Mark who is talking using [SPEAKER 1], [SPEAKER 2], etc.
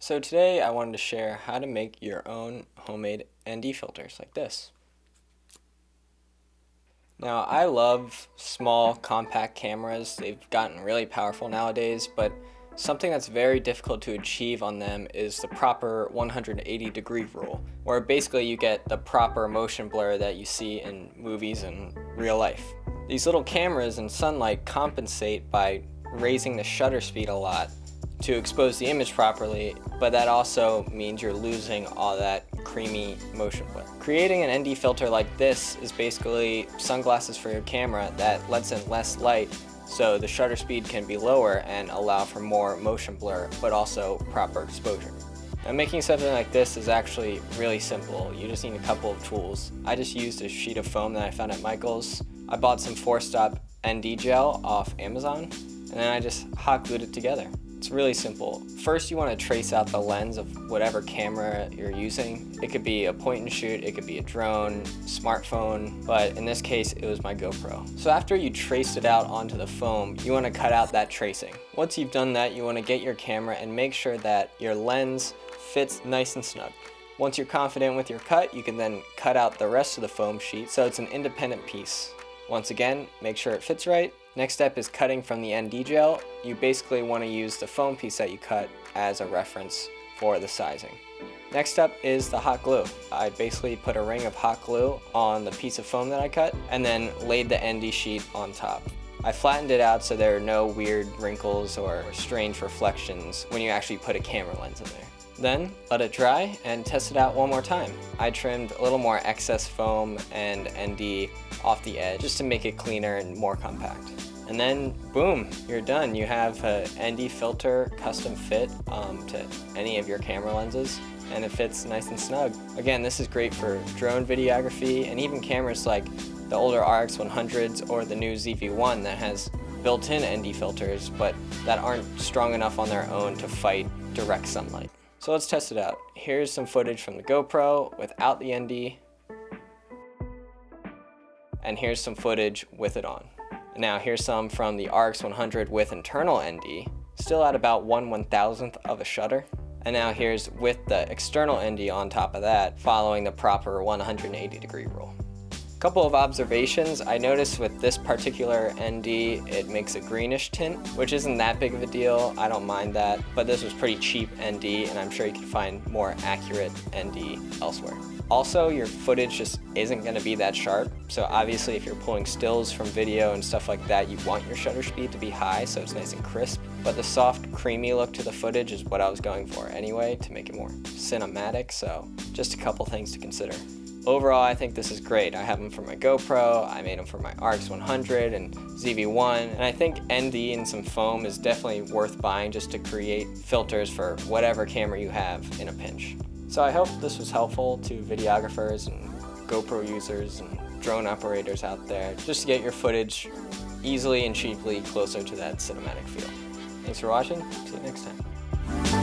[SPEAKER 1] So today I wanted to share how to make your own homemade ND filters like this. Now I love small compact cameras. They've gotten really powerful nowadays, but something that's very difficult to achieve on them is the proper 180-degree rule, where basically you get the proper motion blur that you see in movies and real life. These little cameras in sunlight compensate by raising the shutter speed a lot to expose the image properly, but that also means you're losing all that creamy motion blur. Creating an ND filter like this is basically sunglasses for your camera that lets in less light so the shutter speed can be lower and allow for more motion blur, but also proper exposure. Now, making something like this is actually really simple. You just need a couple of tools. I just used a sheet of foam that I found at Michael's. I bought some 4-stop ND gel off Amazon, and then I just hot glued it together. It's really simple. First, you want to trace out the lens of whatever camera you're using. It could be a point and shoot, it could be a drone, smartphone, but in this case, it was my GoPro. So after you traced it out onto the foam, you want to cut out that tracing. Once you've done that, you want to get your camera and make sure that your lens fits nice and snug. Once you're confident with your cut, you can then cut out the rest of the foam sheet so it's an independent piece. Once again, make sure it fits right. Next step is cutting from the ND gel. You basically want to use the foam piece that you cut as a reference for the sizing. Next up is the hot glue. I basically put a ring of hot glue on the piece of foam that I cut and then laid the ND sheet on top. I flattened it out so there are no weird wrinkles or strange reflections when you actually put a camera lens in there. Then let it dry and test it out one more time. I trimmed a little more excess foam and ND off the edge just to make it cleaner and more compact. And then boom, you're done. You have a ND filter custom fit to any of your camera lenses, and it fits nice and snug. Again, this is great for drone videography and even cameras like the older RX100s or the new ZV-1 that has built-in ND filters but that aren't strong enough on their own to fight direct sunlight. So let's test it out. Here's some footage from the GoPro without the ND, and here's some footage with it on. Now here's some from the RX100 with internal ND, still at about 1/1000th of a shutter. And now here's with the external ND on top of that, following the proper 180-degree rule. Couple of observations. I noticed with this particular ND, it makes a greenish tint, which isn't that big of a deal. I don't mind that, but this was pretty cheap ND, and I'm sure you can find more accurate ND elsewhere. Also, your footage just isn't going to be that sharp, so obviously if you're pulling stills from video and stuff like that, you want your shutter speed to be high so it's nice and crisp, but the soft, creamy look to the footage is what I was going for anyway to make it more cinematic, so just a couple things to consider. Overall, I think this is great. I have them for my GoPro, I made them for my RX100 and ZV-1, and I think ND and some foam is definitely worth buying just to create filters for whatever camera you have in a pinch. So I hope this was helpful to videographers and GoPro users and drone operators out there, just to get your footage easily and cheaply closer to that cinematic feel. Thanks for watching, see you next time.